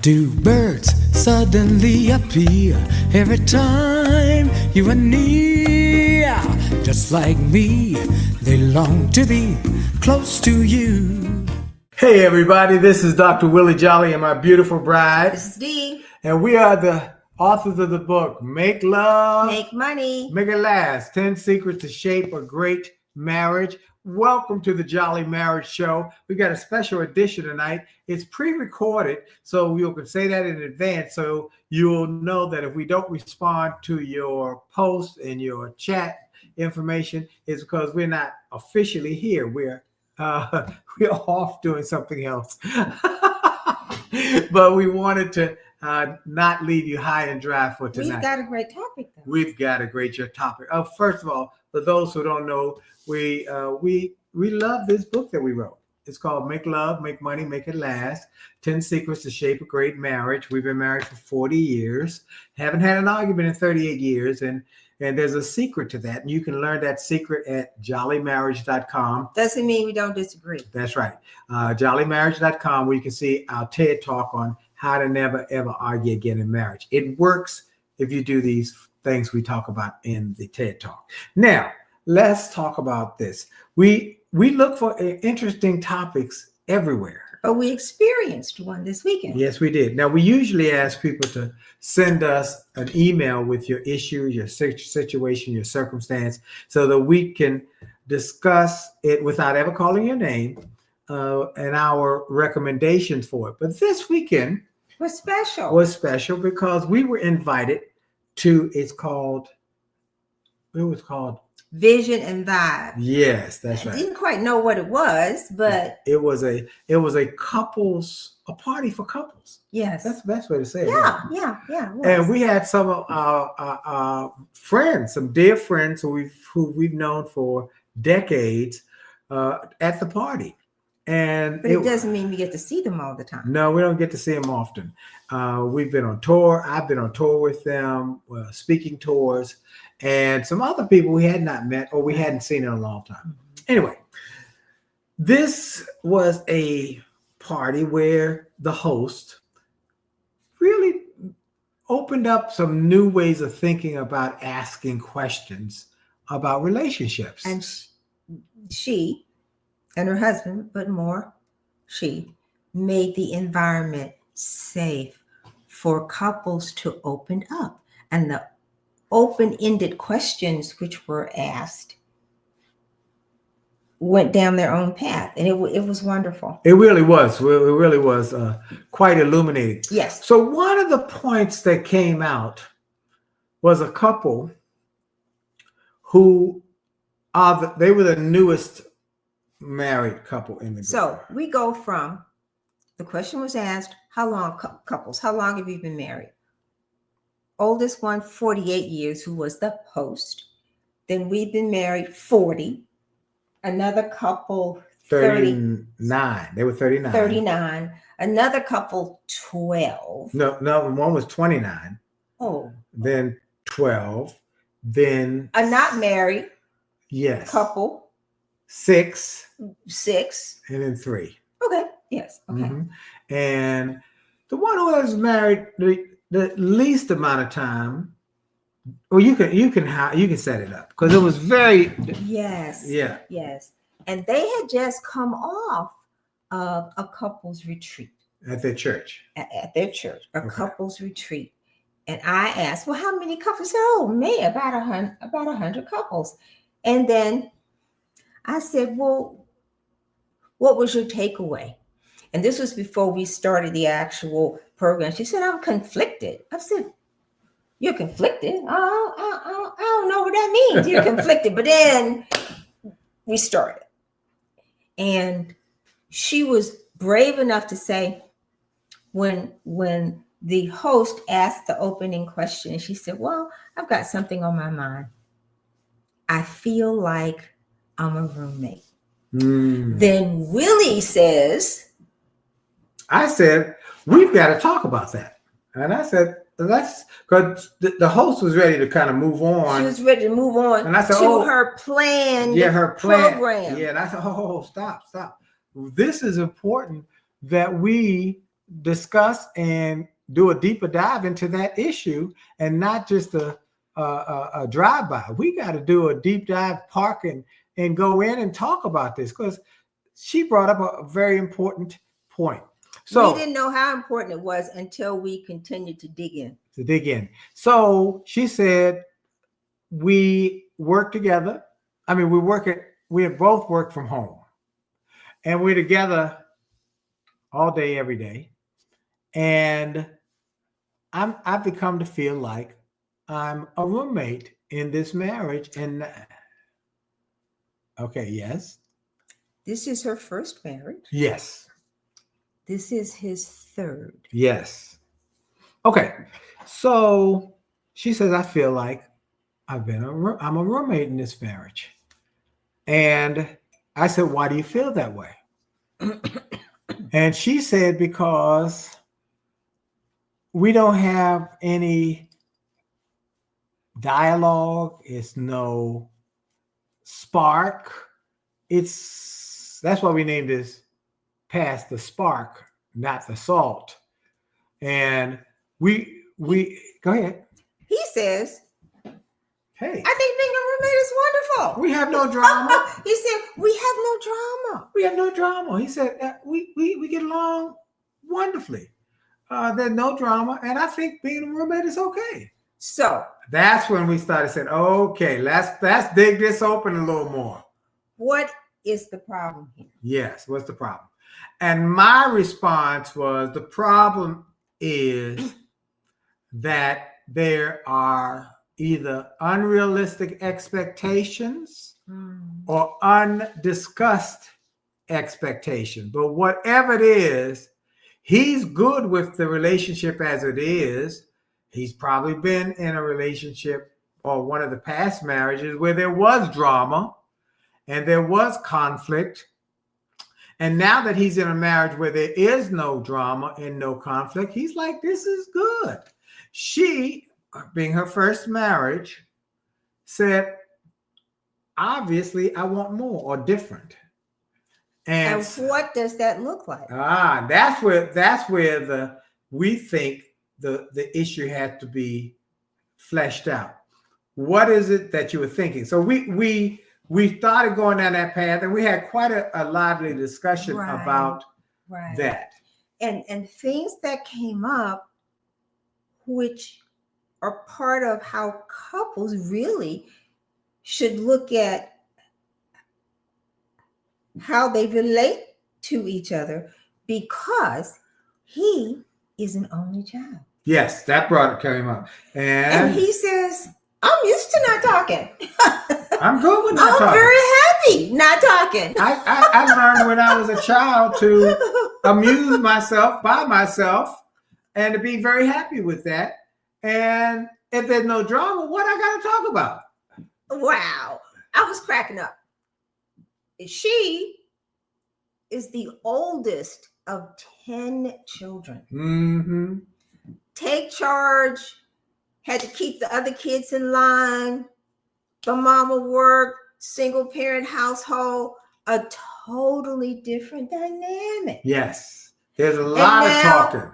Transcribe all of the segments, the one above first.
Do birds suddenly appear every time you are near? Just like me, they long to be close to you. Hey everybody, this is Dr. Willie Jolley and my beautiful bride. This is Dee. And we are the authors of the book, Make Love, Make Money, Make It Last, 10 Secrets to Shape a Great Marriage. Welcome to the Jolley Marriage Show. We got a special edition tonight. It's pre-recorded, so you can say that in advance, so you'll know that if we don't respond to your post and your chat information, it's because we're not officially here. We're off doing something else. But we wanted to not leave you high and dry for tonight. We've got a great topic, though. We've got a great topic. First of all, for those who don't know, we love this book that we wrote. It's called Make Love, Make Money, Make It Last, 10 Secrets to Shape a Great Marriage. We've been married for 40 years, haven't had an argument in 38 years, and there's a secret to that. And you can learn that secret at jolleymarriage.com. Doesn't mean we don't disagree. That's right. Jolleymarriage.com, where you can see our TED Talk on how to never, ever argue again in marriage. It works if you do these things we talk about in the TED Talk. Now, let's talk about this. We look for interesting topics everywhere. But we experienced one this weekend. Yes, we did. Now, we usually ask people to send us an email with your issue, your situation, your circumstance, so that we can discuss it without ever calling your name and our recommendations for it. But this weekend was special. Was special because we were invited to, it was called Vision and Vibe. Yes, that's right. I didn't quite know what it was, but it was a party for couples. Yes, that's the best way to say it. Yeah. And we had some of our friends, some dear friends who we've known for decades at the party. But it doesn't mean we get to see them all the time. No, we don't get to see them often. We've been on tour. I've been on tour with them, speaking tours, and some other people we had not met or we hadn't seen in a long time. Mm-hmm. Anyway, this was a party where the host really opened up some new ways of thinking about asking questions about relationships. And she and her husband, but more she, made the environment safe for couples to open up. And the open-ended questions which were asked went down their own path. And it was wonderful. It really was. It really was quite illuminating. Yes. So one of the points that came out was a couple who they were the newest married couple in the group. So we go from, the question was asked, how long have you been married? Oldest one, 48 years, who was the host. Then we've been married 40. Another couple, 39. They were 39. 39. Another couple, 12. No, one was 29. Oh. Then 12. Then a not married. Yes. Couple. 6. And then 3. Okay. Yes. Okay. Mm-hmm. And the one who was married the least amount of time, well, you can set it up because it was very yes. Yeah. Yes. And they had just come off of a couples retreat at their church. At their church, a couples retreat. And I asked, well, how many couples? Oh, man, about 100 couples. And then I said, well, what was your takeaway? And this was before we started the actual program. She said, I'm conflicted. I said, you're conflicted? I don't know what that means. You're conflicted. But then we started. And she was brave enough to say, when the host asked the opening question, she said, well, I've got something on my mind. I feel like I'm a roommate. Then Willie says, I said, we've got to talk about that. And I said, that's because the host was ready to kind of move on. She was ready to move on and I said, to her planned program. Yeah, and I said, stop. This is important that we discuss and do a deeper dive into that issue, and not just a drive-by. We got to do a deep dive, park and go in and talk about this, because she brought up a very important point. So we didn't know how important it was until we continued to dig in. So she said, we work together. I mean, we have both worked from home, and we're together all day, every day. And I've become to feel like I'm a roommate in this marriage. And okay, yes. This is her first marriage. Yes. This is his third. Yes. Okay. So she says, I feel like I'm a roommate in this marriage. And I said, why do you feel that way? And she said, because we don't have any dialogue. It's no spark. That's why we named this Pass the Spark, not the Salt. And we go ahead. He says, hey, I think being a roommate is wonderful. We have no drama. He said, we have no drama. We have no drama. He said, we get along wonderfully. There's no drama. And I think being a roommate is okay. So that's when we started saying, okay, let's dig this open a little more. What is the problem here? Yes, what's the problem? And my response was, the problem is that there are either unrealistic expectations or undiscussed expectations. But whatever it is, he's good with the relationship as it is. He's probably been in a relationship or one of the past marriages where there was drama and there was conflict. And now that he's in a marriage where there is no drama and no conflict, he's like, this is good. She, being her first marriage, said, obviously, I want more or different. And what does that look like? That's where we think the issue had to be fleshed out. What is it that you were thinking? So we started going down that path, and we had quite a lively discussion about that. And things that came up, which are part of how couples really should look at how they relate to each other, because he is an only child. Yes, that came up. And he says, I'm used to not talking. I'm good with not talking. I'm very happy not talking. I learned when I was a child to amuse myself by myself and to be very happy with that. And if there's no drama, what I got to talk about? Wow. I was cracking up. She is the oldest of 10 children. Mm-hmm. Take charge, had to keep the other kids in line. The mama worked, single parent household, a totally different dynamic. Yes. There's a lot of talking.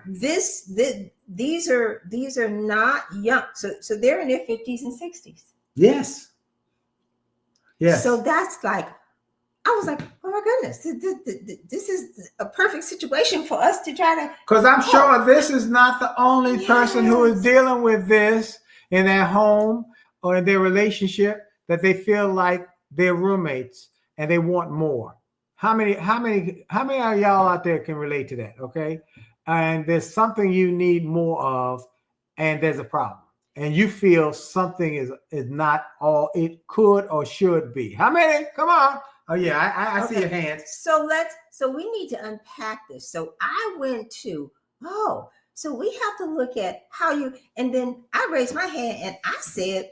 These are not young. So they're in their 50s and 60s. Yes. Yes. So that's like, I was like, oh my goodness, this is a perfect situation for us to try to. Because I'm sure this is not the only person who is dealing with this in their home or in their relationship, that they feel like they're roommates and they want more. How many of y'all out there can relate to that? Okay. And there's something you need more of, and there's a problem. And you feel something is not all it could or should be. How many? Come on. Oh yeah, I see your hands. So we need to unpack this. So I went to, so we have to look at how you, and then I raised my hand and I said,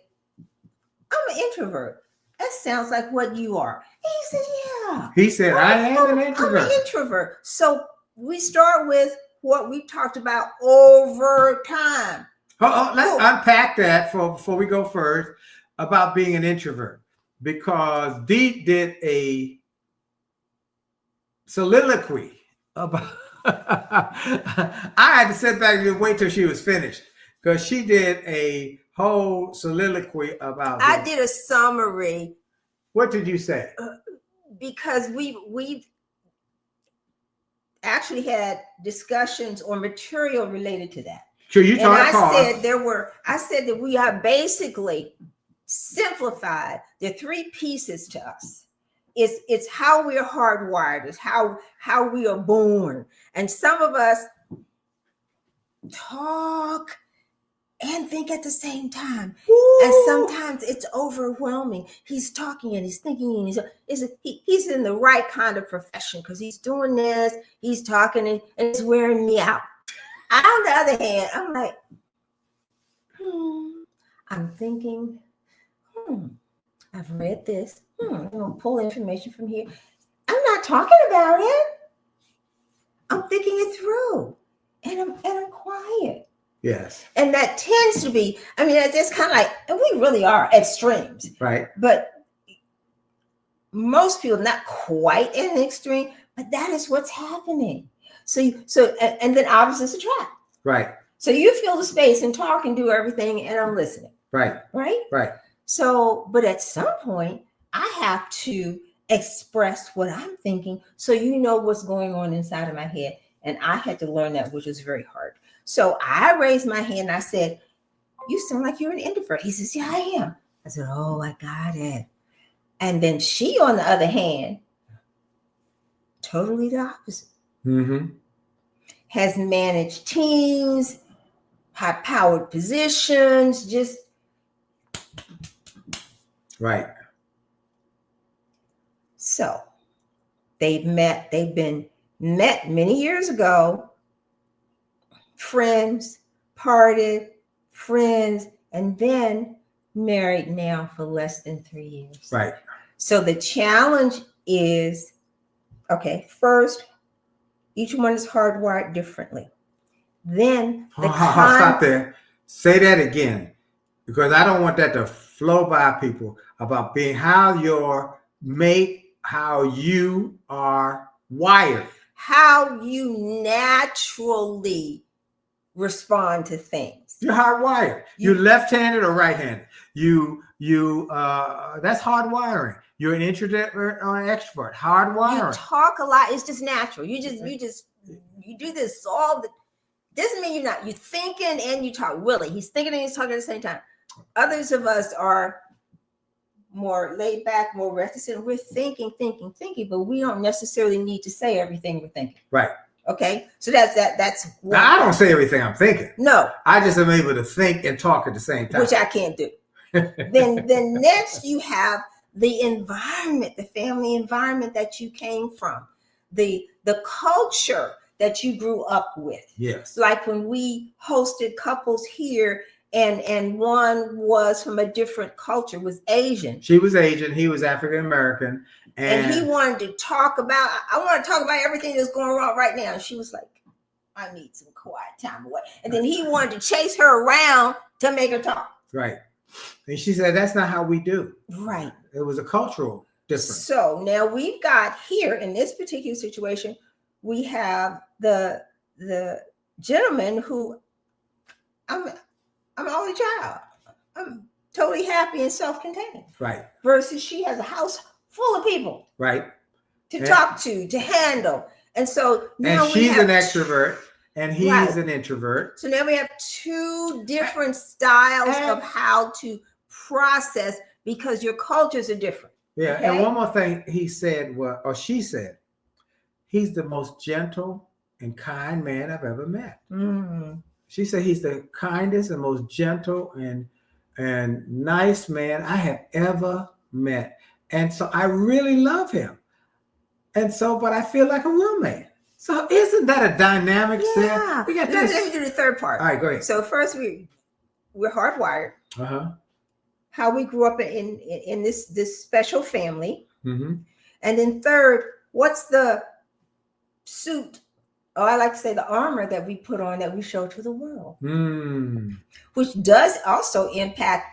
I'm an introvert. That sounds like what you are. And he said, yeah. He said, I am an introvert. I'm an introvert. So we start with what we talked about over time. Let's unpack that before we go first about being an introvert. Because Dee did a soliloquy about I had to sit back and wait till she was finished because she did a whole soliloquy about I this. did a summary. What did you say? Because we've actually had discussions or material related to that. So you And taught a I course. said that we have basically simplified the three pieces to us. It's how we're hardwired, it's how we are born. And some of us talk and think at the same time. Woo! And sometimes it's overwhelming. He's talking and he's thinking and he's in the right kind of profession because he's doing this, he's talking and it's wearing me out. On the other hand, I'm like, I'm thinking, I've read this. I'm going to pull information from here. I'm not talking about it. I'm thinking it through. And I'm quiet. Yes. And that tends to be, I mean, it's kind of like, and we really are extremes. Right. But most people, not quite in an extreme, but that is what's happening. And then opposites attract. Right. So you fill the space and talk and do everything, and I'm listening. Right. Right. Right. So, but at some point, I have to express what I'm thinking so you know what's going on inside of my head. And I had to learn that, which was very hard. So I raised my hand and I said, you sound like you're an introvert. He says, yeah, I am. I said, oh, I got it. And then she, on the other hand, totally the opposite. Mm-hmm. Has managed teams, high-powered positions, just right. So they've been met many years ago, friends, parted, friends, and then married now for less than 3 years. Right. So the challenge is, okay, first, each one is hardwired differently. Then stop there. Say that again, because I don't want that to flow by people about being how your mate, how you are wired, how you naturally respond to things. You're hardwired. You're left-handed or right-handed. That's hardwiring. You're an introvert or an extrovert. Hardwiring. You talk a lot. It's just natural. You do this all the. Doesn't mean you're thinking and you talk. Willie, he's thinking and he's talking at the same time. Others of us are more laid back, more reticent. We're thinking, but we don't necessarily need to say everything we're thinking. Right. Okay. So that's now, I don't say everything I'm thinking. No. I just am able to think and talk at the same time. Which I can't do. then next you have the environment, the family environment that you came from, the culture that you grew up with. Yes. Like when we hosted couples here and one was from a different culture, was Asian. She was Asian. He was African American. And he wanted to talk about, I want to talk about everything that's going on right now. And she was like, I need some quiet time away. And then he wanted to chase her around to make her talk. Right. And she said, that's not how we do. Right. It was a cultural difference. So now we've got here in this particular situation, we have the gentleman who I'm an only child. I'm totally happy and self-contained. Right. Versus she has a house full of people. Right. To talk to handle. And so now she's an extrovert and he's an introvert. So now we have two different styles of how to process because your cultures are different. Yeah. Okay? And one more thing she said, he's the most gentle and kind man I've ever met. Mm-hmm. She said he's the kindest and most gentle and nice man I have ever met. And so I really love him. And so, but I feel like a roommate. So isn't that a dynamic set? We got Let me do the third part. All right, go ahead. So first we're hardwired. Uh-huh. How we grew up in this special family. Mm-hmm. And then third, what's the suit, or I like to say the armor that we put on that we show to the world. Which does also impact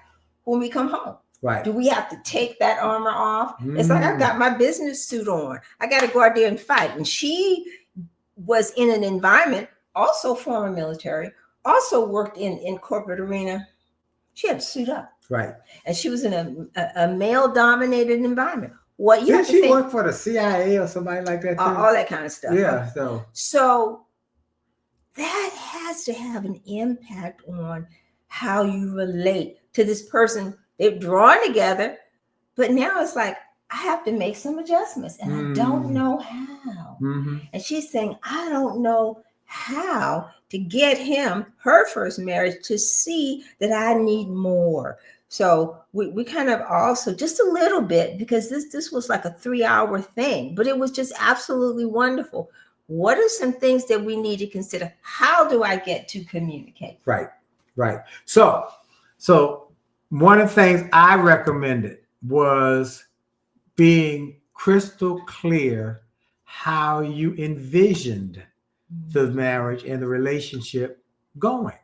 when we come home. Right. Do we have to take that armor off? It's like I've got my business suit on. I got to go out there and fight. And she was in an environment, also former military, also worked in corporate arena. She had to suit up. Right. And she was in a male-dominated environment. What you Didn't have to she think, work for the CIA or somebody like that too? all that kind of stuff. Yeah. So that has to have an impact on how you relate to this person. They're drawn together, but now it's like, I have to make some adjustments, and I don't know how. And she's saying, I don't know how to get him, her first marriage, to see that I need more. So we kind of also, just a little bit, because this was like a 3-hour thing, but it was just absolutely wonderful. What are some things that we need to consider? How do I get to communicate? Right. So one of the things I recommended was being crystal clear how you envisioned the marriage and the relationship going.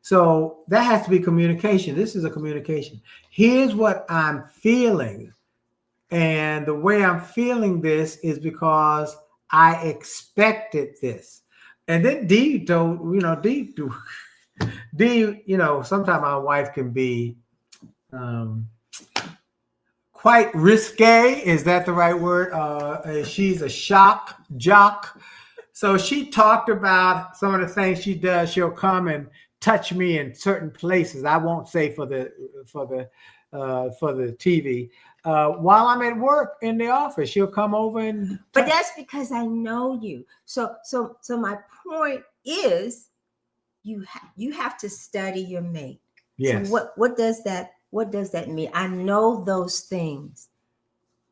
So that has to be communication. This is a communication. Here's what I'm feeling. And the way I'm feeling this is because I expected this. And then Dee told, Dee, sometimes my wife can be quite risque. Is that the right word? She's a shock jock. So she talked about some of the things she does. She'll come and touch me in certain places. I won't say for the TV. While I'm at work in the office, she'll come over and. But that's because I know you. So my point is, you have to study your mate. Yes. So what does that mean? I know those things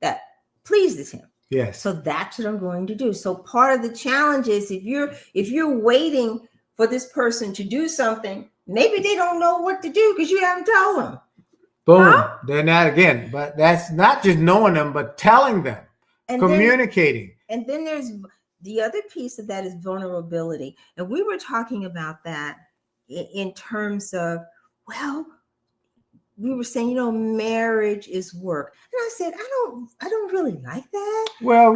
that pleases him. Yes. So that's what I'm going to do. So part of the challenge is, if you're waiting for this person to do something, maybe they don't know what to do because you haven't told them. Boom. Huh? They're not again. But that's not just knowing them, but telling them, and communicating. And then there's the other piece of that is vulnerability. And we were talking about that in terms of, well, we were saying, marriage is work. And I said, I don't really like that. Well,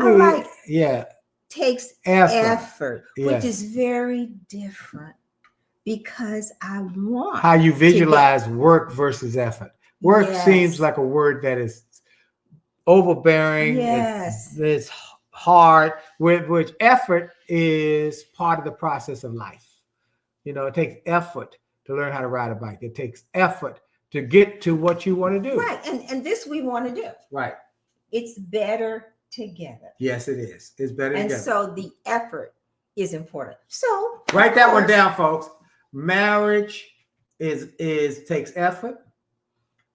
takes effort, which is very different, because I want how you visualize work versus effort. Work seems like a word that is overbearing. Yes. It's hard, which effort is part of the process of life. It takes effort to learn how to ride a bike. It takes effort to get to what you want to do. Right. And this we want to do. Right. It's better together. Yes, it is. It's better together. And so the effort is important. So write that one down, folks. Marriage takes effort.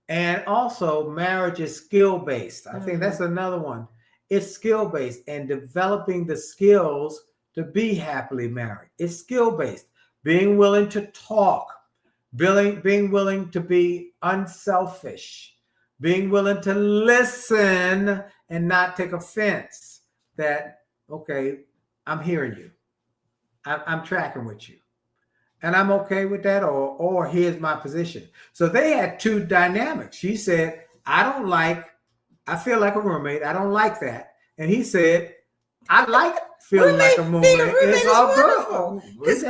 And also marriage is skill-based. I think that's another one. It's skill-based, and developing the skills to be happily married. It's skill-based. Being willing to talk. Being willing to be unselfish, being willing to listen and not take offense that, okay, I'm hearing you. I'm tracking with you. And I'm okay with that, or here's my position. So they had two dynamics. She said, I feel like a roommate. I don't like that. And he said, I like feeling like a roommate. It's all good. Because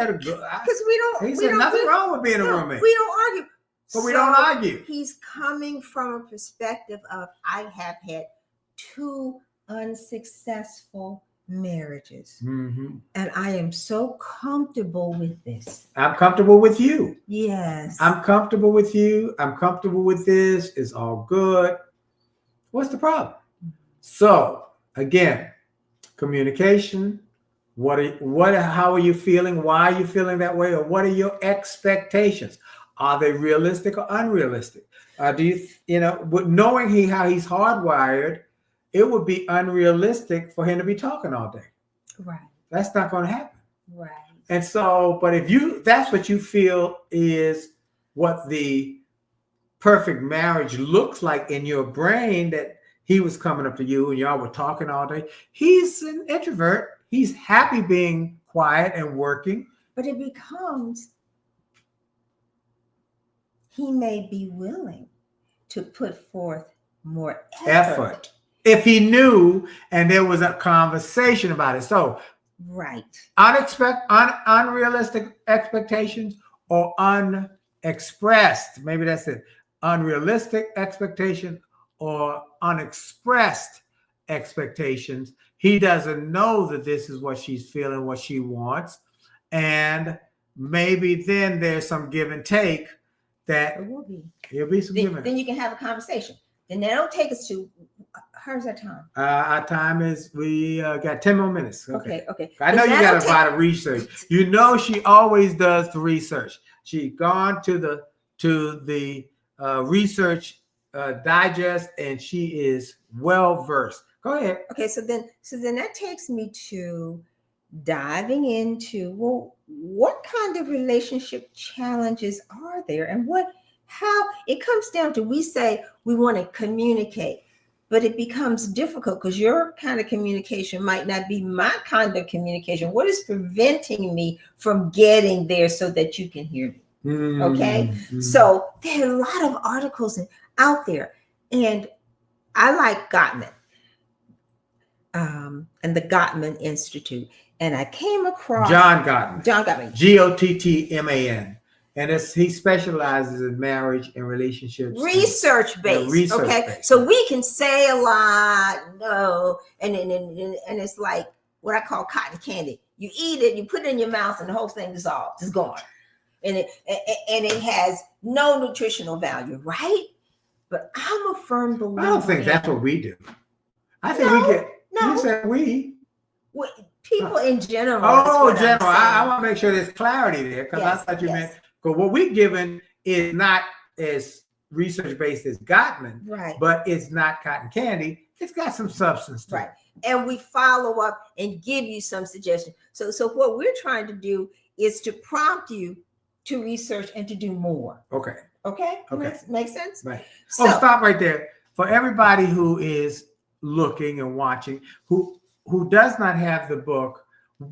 he said nothing wrong with being a roommate. We don't argue. But we don't argue. He's coming from a perspective of, I have had 2 unsuccessful marriages. And I am so comfortable with this. I'm comfortable with you. Yes. I'm comfortable with you. I'm comfortable with this. It's all good. What's the problem? So, again, communication. How are you feeling? Why are you feeling that way? Or what are your expectations? Are they realistic or unrealistic? Knowing how he's hardwired, it would be unrealistic for him to be talking all day. Right. That's not going to happen. Right. And so, but if that's what you feel is what the perfect marriage looks like in your brain, that he was coming up to you and y'all were talking all day. He's an introvert. He's happy being quiet and working. But it becomes, he may be willing to put forth more effort. If he knew and there was a conversation about it. So Right. Unrealistic expectations or unexpressed. Maybe that's it. Unrealistic expectation or unexpressed expectations. He doesn't know that this is what she's feeling, what she wants. And maybe then there's some give and take that There will be. There'll be some give and take. Then you can have a conversation. Then that'll take us to, how's our time? Our time is, we got 10 more minutes. Okay. I know you got a lot of research. You know she always does the research. She's gone to the research digest, and she is well versed. Go ahead. Okay, so then that takes me to diving into, well, what kind of relationship challenges are there, and how it comes down to, we say we want to communicate, but it becomes difficult because your kind of communication might not be my kind of communication. What is preventing me from getting there so that you can hear me? Okay. So there are a lot of articles out there, and I like Gottman, and the Gottman Institute. And I came across John Gottman. Gottman. And he specializes in marriage and relationships. Research based. Okay. So we can say a lot, and it's like what I call cotton candy. You eat it, you put it in your mouth, and the whole thing dissolves. It's gone. And it has no nutritional value, right? But I'm a firm believer. I don't think that's what we do. I think we get. No. You said we. People in general. Oh, general. I want to make sure there's clarity there, because I thought you meant. Because what we've given is not as research based as Gottman, right? But it's not cotton candy. It's got some substance to it. And we follow up and give you some suggestions. So what we're trying to do is to prompt you to research and to do more. Okay. Makes sense? Right. So, stop right there. For everybody who is looking and watching, who does not have the book,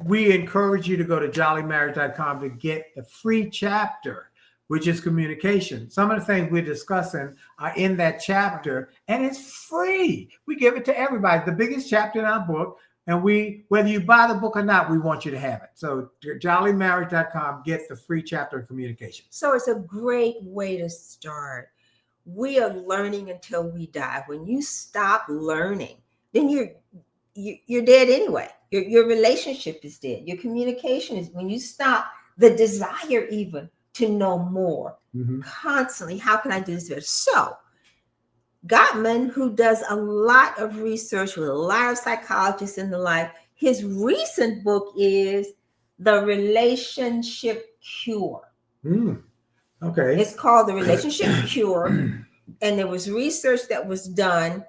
we encourage you to go to jolleymarriage.com to get the free chapter, which is communication. Some of the things we're discussing are in that chapter, and it's free. We give it to everybody. The biggest chapter in our book, and whether you buy the book or not, we want you to have it. So jolleymarriage.com, get the free chapter of communication. So it's a great way to start. We are learning until we die. When you stop learning, then you're dead anyway. Your relationship is dead. Your communication is, when you stop the desire even to know more constantly. How can I do this better? So Gottman, who does a lot of research with a lot of psychologists and the like, his recent book is The Relationship Cure. Okay. It's called The Relationship Cure. And there was research that was done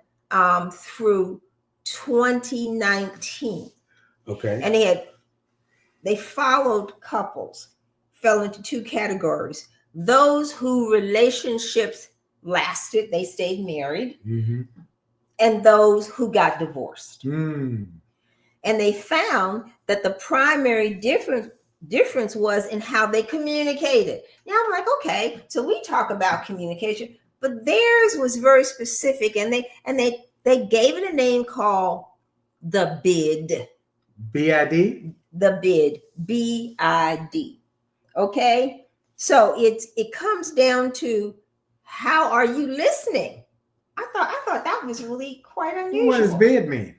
through 2019. Okay. And they followed couples, fell into two categories. Those who relationships lasted, they stayed married, and those who got divorced. And they found that the primary difference was in how they communicated. Now I'm like, okay, so we talk about communication, but theirs was very specific, and they gave it a name called the BID. BID? The BID. BID. Okay? So it comes down to, how are you listening? I thought that was really quite unusual. What does BID mean?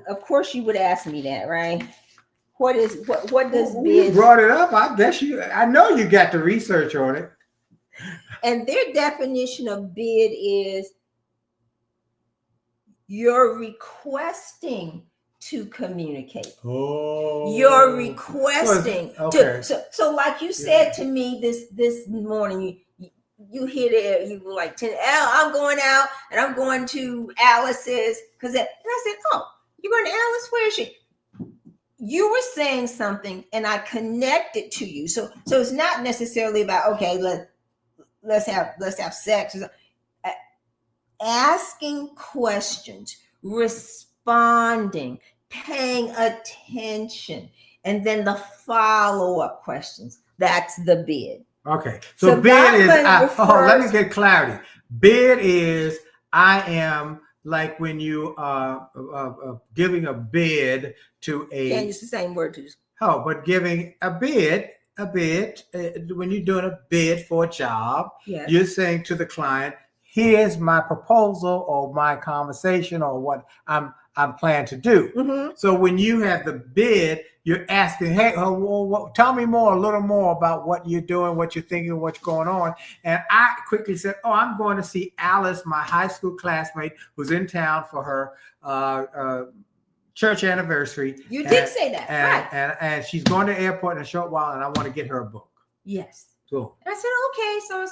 Of course you would ask me that, right? What does BID? You brought it up. I know you got the research on it. And their definition of BID is, you're requesting to communicate. Oh. You're requesting okay. So like you said to me this morning, you hit it, you were like, I'm going out and I'm going to Alice's, and I said, oh, you're going to Alice? Where is she? You were saying something and I connected to you. So it's not necessarily about, okay, let's have sex. Asking questions, responding, paying attention, and then the follow-up questions. That's the BID. Okay. So BID is, let me get clarity. BID is, I am like when you are giving a bid to Can't use the same word to. Oh, but giving a bid, when you're doing a bid for a job, Yes. you're saying to the client, here's my proposal or my conversation or what I'm planning to do. Mm-hmm. So when you have the bid, you're asking, hey, tell me a little more about what you're doing, what you're thinking, what's going on. And I quickly said, I'm going to see Alice, my high school classmate, who's in town for her church anniversary. You did say that, right? And she's going to the airport in a short while, and I want to get her a book. Yes. Cool. And I said, okay, so.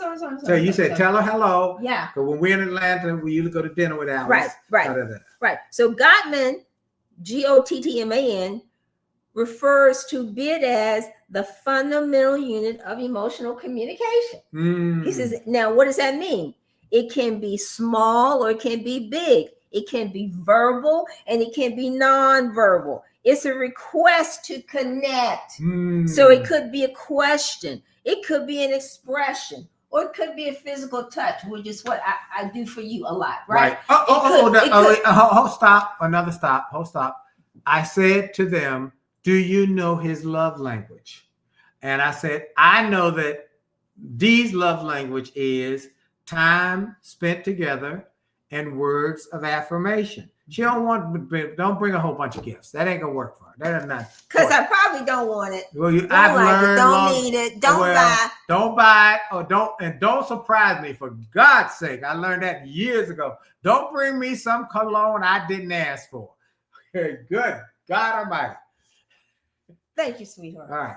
So you said, tell her hello. Yeah. Because when we're in Atlanta, we usually go to dinner with Alice. Right. So Gottman, Gottman, refers to bid as the fundamental unit of emotional communication. He says, now, what does that mean? It can be small or it can be big. It can be verbal and it can be non-verbal. It's a request to connect. So it could be a question. It could be an expression. Or it could be a physical touch, which is what I do for you a lot, right? Stop. I said to them, do you know his love language? And I said, I know that Dee's love language is time spent together and words of affirmation. She don't bring a whole bunch of gifts. That ain't gonna work for her. That is not. Because I probably don't want it. Well, I've learned. Don't need it. Don't buy it, or don't surprise me. For God's sake, I learned that years ago. Don't bring me some cologne I didn't ask for. Good God Almighty. Thank you, sweetheart. All right.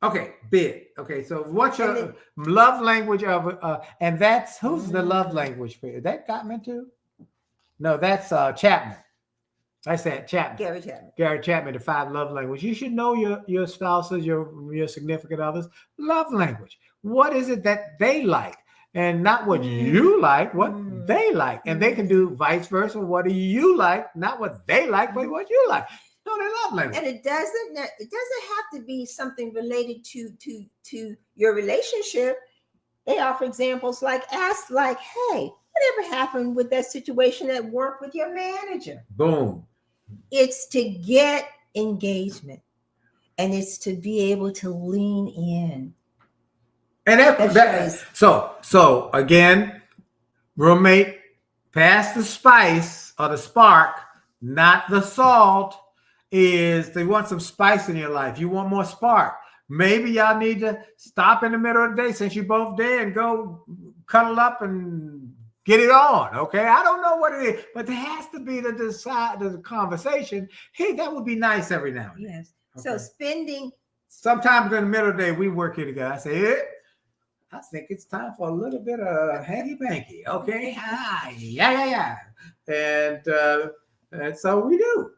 Okay, bid. Okay, so what's your love language of and that's who's the love language for you? That Gottman too? No, that's Chapman. I said Chapman. Gary Chapman, the 5 love language. You should know your spouses, your significant others' love language. What is it that they like? And not what you like, what they like. And they can do vice versa. What do you like? Not what they like, but what you like. No, they love language. And it doesn't have to be something related to your relationship. They offer examples like, hey, whatever happened with that situation at work with your manager? Boom. It's to get engagement, and it's to be able to lean in. And that so again, roommate, pass the spice or the spark, not the salt. Is they want some spice in your life. You want more spark. Maybe y'all need to stop in the middle of the day since you both there and go cuddle up and get it on. Okay. I don't know what it is, but there has to be the conversation. Hey, that would be nice every now and then. Yes. Okay. So sometimes in the middle of the day, we work here together. I say, hey, I think it's time for a little bit of hanky-panky. Okay. Yeah. And so we do.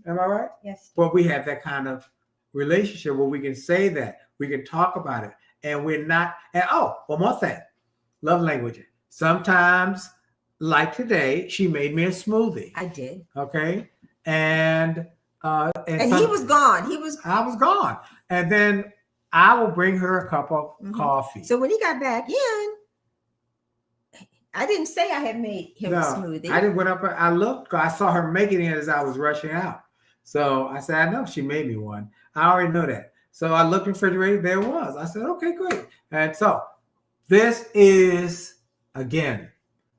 Am I right? Yes. But we have that kind of relationship where we can say that, we can talk about it, and we're not. And one more thing, love language. Sometimes, like today, she made me a smoothie. I did. Okay, and he was gone. I was gone, and then I will bring her a cup of coffee. So when he got back in, I didn't say I had made him a smoothie. I didn't went up. I looked. I saw her making it as I was rushing out. So I said, I know she made me one. I already know that. So I looked in the refrigerator. There it was. I said, okay, great. And so this is, again,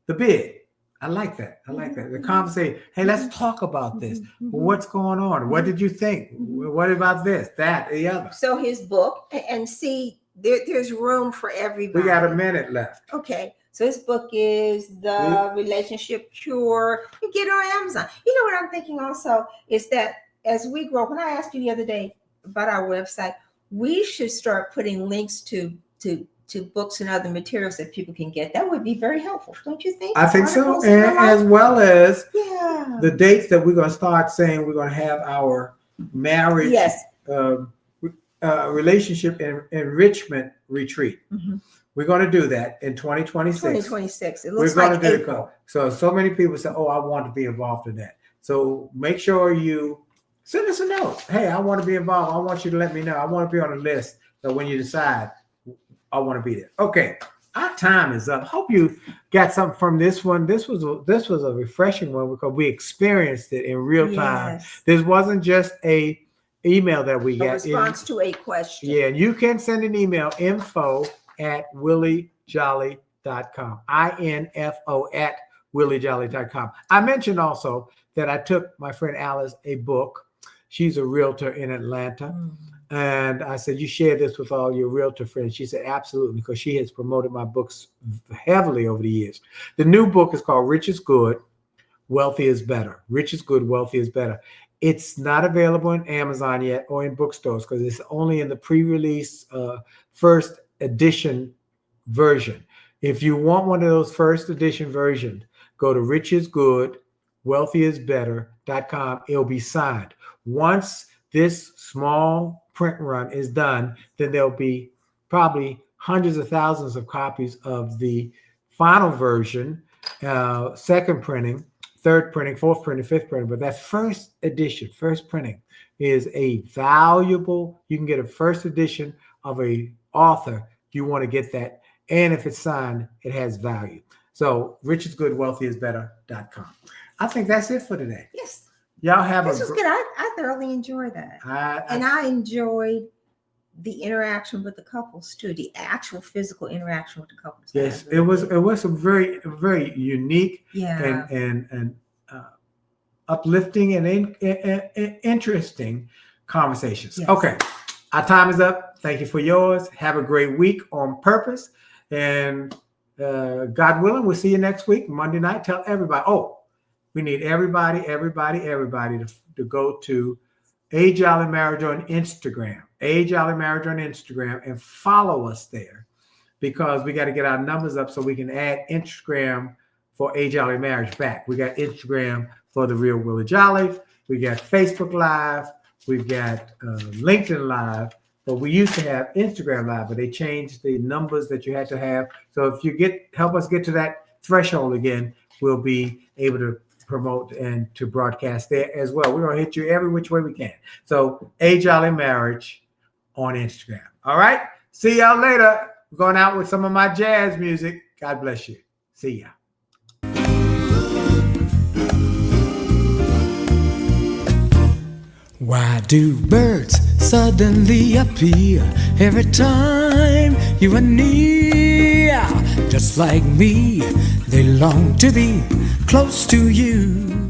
the bid. I like that. The conversation. Hey, let's talk about this. What's going on? What did you think? What about this, that, the other? So his book, and see, there's room for everybody. We got a minute left. Okay. So his book is The Relationship Cure. You get it on Amazon. You know what I'm thinking also is that as we grow, when I asked you the other day about our website, we should start putting links to books and other materials that people can get. That would be very helpful, don't you think? I think so. And as well as the dates that we're going to start saying we're going to have our marriage relationship enrichment retreat. We're going to do that in 2026. 2026. It looks like April. So many people say, I want to be involved in that. So make sure you send us a note. Hey, I want to be involved. I want you to let me know. I want to be on the list. So when you decide, I want to be there. Okay. Our time is up. Hope you got something from this one. This was a refreshing one because we experienced it in real time. Yes. This wasn't just a email that we A got. response to a question. Yeah, and you can send an email, info@williejolly.com. info@williejolly.com. I mentioned also that I took my friend Alice a book. She's a realtor in Atlanta. And I said, you share this with all your realtor friends. She said, absolutely, because she has promoted my books heavily over the years. The new book is called Rich is Good, Wealthy is Better. Rich is Good, Wealthy is Better. It's not available on Amazon yet or in bookstores because it's only in the pre-release first edition version. If you want one of those first edition versions, go to richisgood.wealthyisbetter.com. It'll be signed. Once this small print run is done, then there'll be probably hundreds of thousands of copies of the final version, second printing, third printing, fourth printing, fifth printing. But that first edition, first printing is a valuable, you can get a first edition of a author. You want to get that. And if it's signed, it has value. So richisgoodwealthyisbetter.com. I think that's it for today. Yes. Y'all have this was good. I thoroughly enjoyed that. I enjoyed the interaction with the couples too, the actual physical interaction with the couples. Yes, it was a very unique and uplifting and interesting conversations. Yes. Okay, our time is up. Thank you for yours. Have a great week on purpose. And God willing, we'll see you next week, Monday night. Tell everybody. Oh, we need everybody to go to A Jolley Marriage on Instagram. A Jolley Marriage on Instagram and follow us there because we got to get our numbers up so we can add Instagram for A Jolley Marriage back. We got Instagram for The Real Willie Jolley. We got Facebook Live. We've got LinkedIn Live. But we used to have Instagram Live, but they changed the numbers that you had to have. So if you help us get to that threshold again, we'll be able to promote and to broadcast there as well. We're going to hit you every which way we can. So A Jolley Marriage on Instagram. All right. See y'all later. We're going out with some of my jazz music. God bless you. See ya. Why do birds suddenly appear every time you are near? Just like me, they long to be close to you.